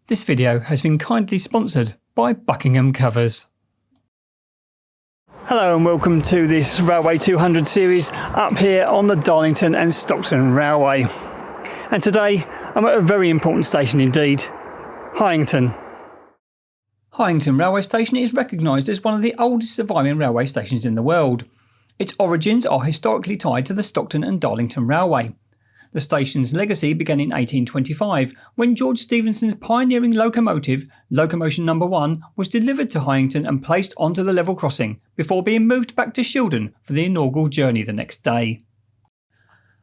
This video has been kindly sponsored by Buckingham Covers. Hello and welcome to this Railway 200 series up here on the Darlington and Stockton Railway. And today I'm at a very important station indeed, Heighington. Heighington Railway Station is recognised as one of the oldest surviving railway stations in the world. Its origins are historically tied to the Stockton and Darlington Railway. The station's legacy began in 1825 when George Stephenson's pioneering locomotive, Locomotion No. 1, was delivered to Heighington and placed onto the level crossing before being moved back to Shildon for the inaugural journey the next day.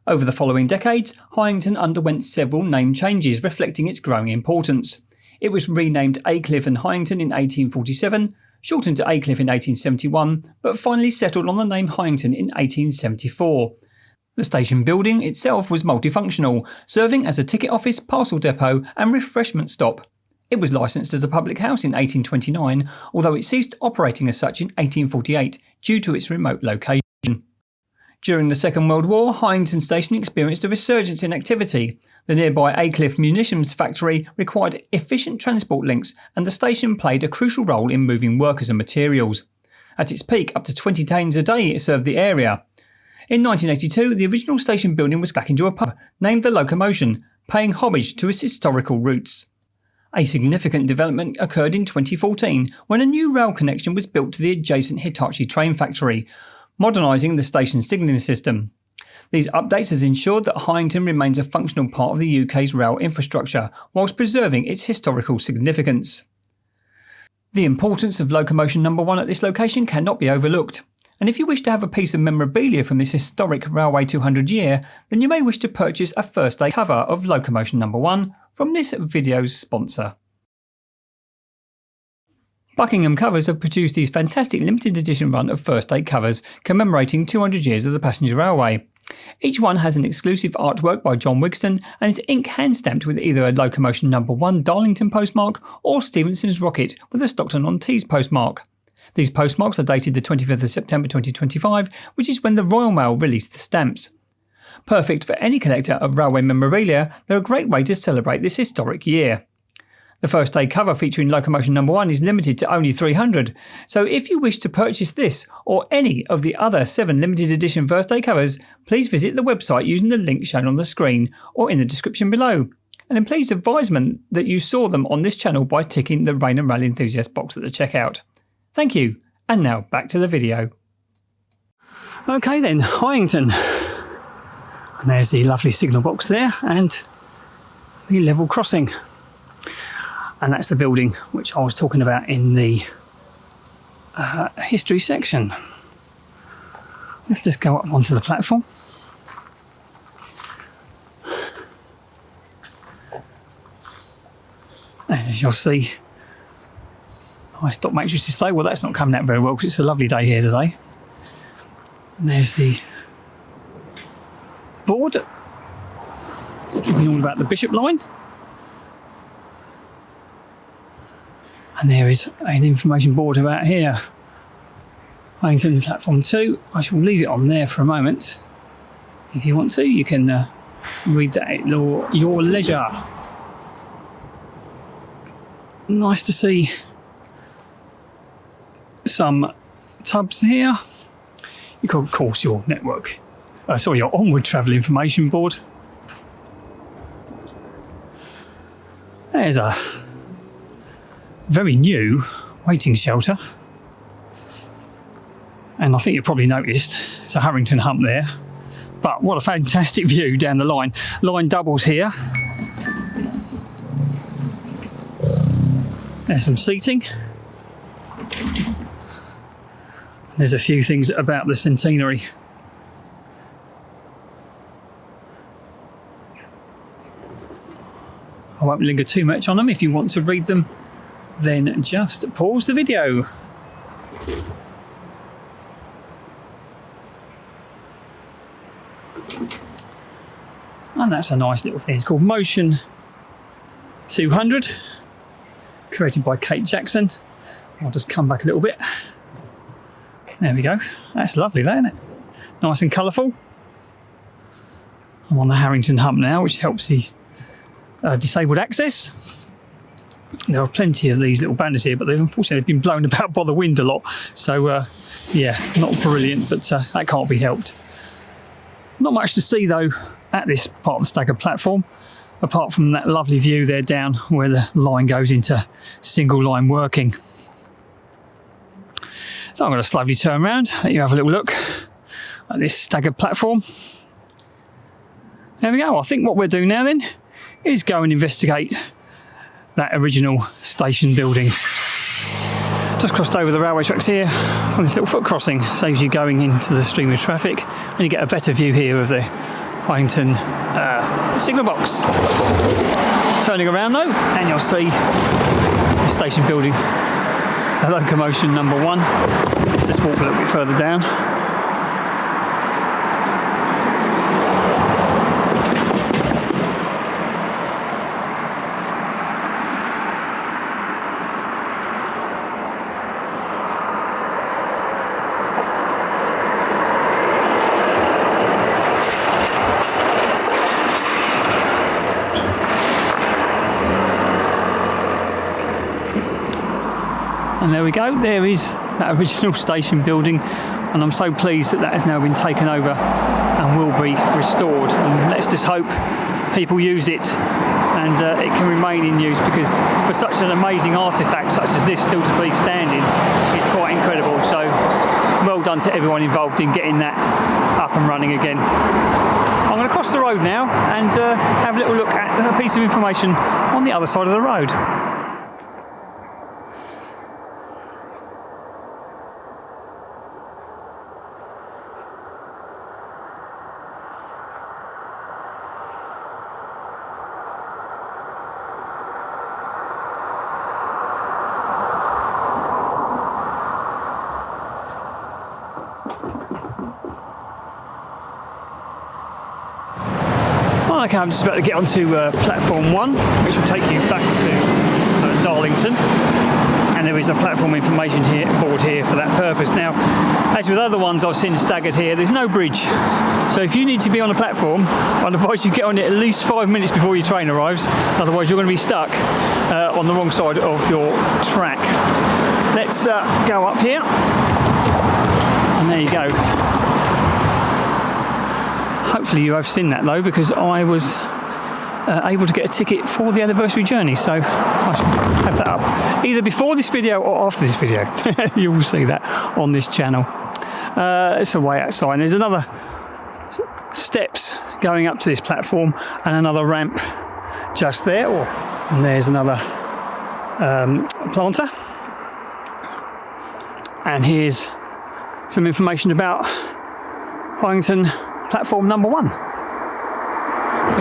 Over the following decades, Heighington underwent several name changes reflecting its growing importance. It was renamed Aycliffe and Heighington in 1847, shortened to Aycliffe in 1871, but finally settled on the name Heighington in 1874. The station building itself was multifunctional, serving as a ticket office, parcel depot and refreshment stop. It was licensed as a public house in 1829, although it ceased operating as such in 1848 due to its remote location. During the Second World War, Heighington Station experienced a resurgence in activity. The nearby Aycliffe munitions factory required efficient transport links, and the station played a crucial role in moving workers and materials. At its peak, up to 20 trains a day it served the area. In 1982, the original station building was back into a pub, named the Locomotion, paying homage to its historical roots. A significant development occurred in 2014 when a new rail connection was built to the adjacent Hitachi train factory, modernising the station's signalling system. These updates have ensured that Heighington remains a functional part of the UK's rail infrastructure, whilst preserving its historical significance. The importance of Locomotion No. 1 at this location cannot be overlooked. And if you wish to have a piece of memorabilia from this historic Railway 200 year, then you may wish to purchase a first day cover of Locomotion No. 1 from this video's sponsor. Buckingham Covers have produced these fantastic limited edition run of first day covers commemorating 200 years of the passenger railway. Each one has an exclusive artwork by John Wigston and is ink hand stamped with either a Locomotion No. 1 Darlington postmark or Stephenson's rocket with a Stockton-on-Tees postmark. These postmarks are dated the 25th of September 2025, which is when the Royal Mail released the stamps. Perfect for any collector of railway memorabilia, they're a great way to celebrate this historic year. The first day cover featuring Locomotion No. 1 is limited to only 300, so if you wish to purchase this or any of the other 7 limited edition first day covers, please visit the website using the link shown on the screen or in the description below. And then please advise them that you saw them on this channel by ticking the Rain and Rally Enthusiast box at the checkout. Thank you, and now back to the video. Okay then, Heighington. And there's the lovely signal box there and the level crossing. And that's the building which I was talking about in the history section. Let's just go up onto the platform. And as you'll see, nice dot matrix display. Well, that's not coming out very well because it's a lovely day here today. And there's the board, talking all about the Bishop line. And there is an information board about here. Heighington Platform 2. I shall leave it on there for a moment. If you want to, you can read that at your leisure. Nice to see some tubs here. You can, of course, your network. Your onward travel information board. There's a very new waiting shelter. And I think you've probably noticed it's a Harrington hump there. But what a fantastic view down the line. Line doubles here. There's some seating. There's a few things about the centenary. I won't linger too much on them. If you want to read them, then just pause the video. And that's a nice little thing. It's called Motion 200, created by Kate Jackson. I'll just come back a little bit. There we go. That's lovely, that, isn't it? Nice and colourful. I'm on the Harrington hump now, which helps the disabled access. There are plenty of these little banners here, but they've unfortunately been blown about by the wind a lot. So, yeah, not brilliant, but that can't be helped. Not much to see, though, at this part of the staggered platform, apart from that lovely view there down where the line goes into single line working. So I'm going to slowly turn around, let you have a little look at this staggered platform. There we go. I think what we'll do now then is go and investigate that original station building. Just crossed over the railway tracks here on this little foot crossing. Saves you going into the stream of traffic, and you get a better view here of the Heighington signal box. Turning around though, and you'll see the station building, the locomotion number 1. Let's just walk a little bit further down. And there we go, there is that original station building, and I'm so pleased that that has now been taken over and will be restored. And let's just hope people use it and it can remain in use, because for such an amazing artefact such as this still to be standing, it's quite incredible. So well done to everyone involved in getting that up and running again. I'm going to cross the road now and have a little look at a piece of information on the other side of the road. Okay, I'm just about to get onto platform 1, which will take you back to Darlington, and there is a platform information board here for that purpose. Now, as with other ones I've seen staggered here, there's no bridge, so if you need to be on a platform, I'd advise you get on it at least 5 minutes before your train arrives, otherwise you're going to be stuck on the wrong side of your track. Let's go up here, and there you go. Hopefully you have seen that though, because I was able to get a ticket for the anniversary journey, so I should have that up either before this video or after this video. You will see that on this channel. It's a way outside, and there's another steps going up to this platform and another ramp just there, and there's another planter, and here's some information about Heighington platform number 1.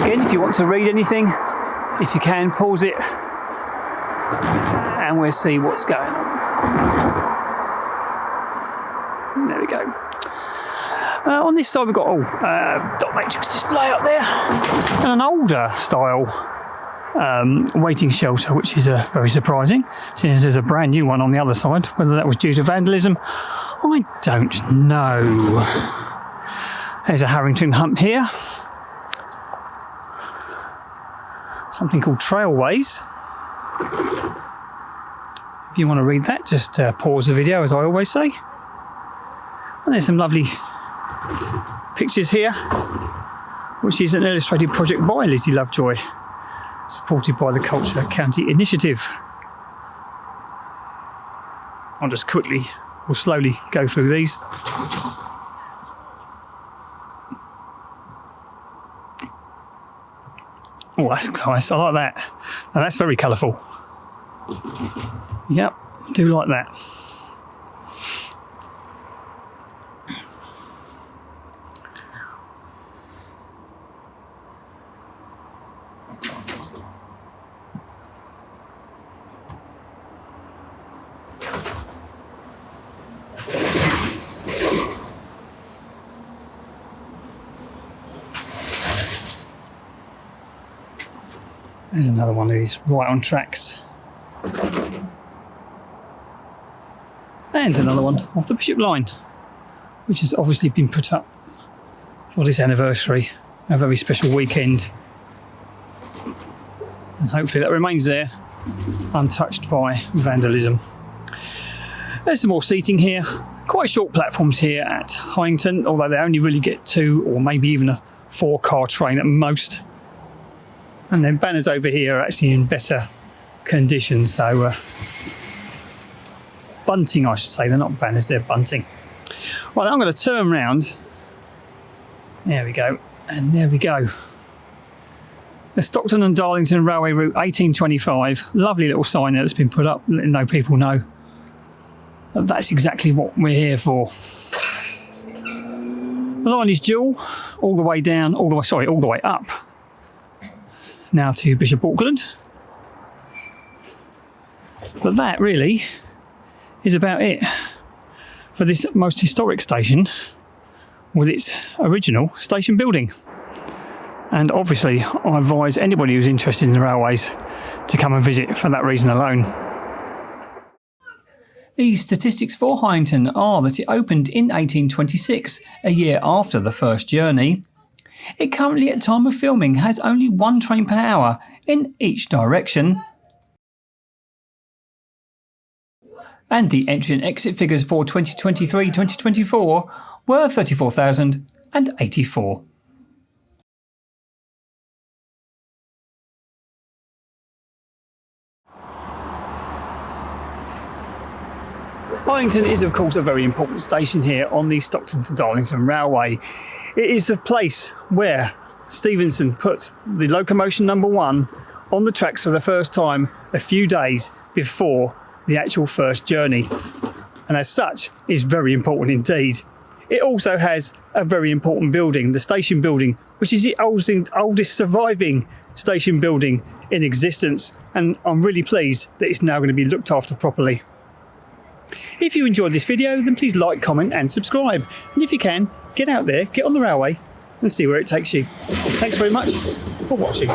Again, if you want to read anything, if you can, pause it and we'll see what's going on. There we go. On this side we've got dot matrix display up there, and an older style waiting shelter, which is very surprising, since there's a brand new one on the other side. Whether that was due to vandalism, I don't know. There's a Harrington hump here. Something called Trailways. If you want to read that, just pause the video, as I always say. And there's some lovely pictures here, which is an illustrated project by Lizzie Lovejoy, supported by the Culture County Initiative. I'll just quickly or slowly go through these. Oh, that's nice. I like that. Now, that's very colourful. Yep, do like that. There's another one of these right on tracks. And another one off the Bishop line, which has obviously been put up for this anniversary, a very special weekend. And hopefully that remains there untouched by vandalism. There's some more seating here. Quite short platforms here at Heighington, although they only really get 2 or maybe even a 4-car train at most. And then banners over here are actually in better condition, so bunting I should say, they're not banners, they're bunting. Right, I'm going to turn round. There we go, and there we go. The Stockton and Darlington Railway Route 1825. Lovely little sign there that's been put up, letting no people know that that's exactly what we're here for. The line is dual, all the way down, all the way up. Now to Bishop Auckland. But that really is about it for this most historic station with its original station building. And obviously I advise anybody who's interested in the railways to come and visit for that reason alone. The statistics for Heighington are that it opened in 1826, a year after the first journey. It currently at time of filming has only 1 train per hour in each direction. And the entry and exit figures for 2023-2024 were 34,084. Heighington is of course a very important station here on the Stockton to Darlington Railway. It is the place where Stephenson put the locomotion number 1 on the tracks for the first time a few days before the actual first journey, and as such is very important indeed. It also has a very important building, the station building, which is the oldest surviving station building in existence, and I'm really pleased that it's now going to be looked after properly. If you enjoyed this video, then please like, comment and subscribe, and if you can, get out there, get on the railway and see where it takes you. Thanks very much for watching.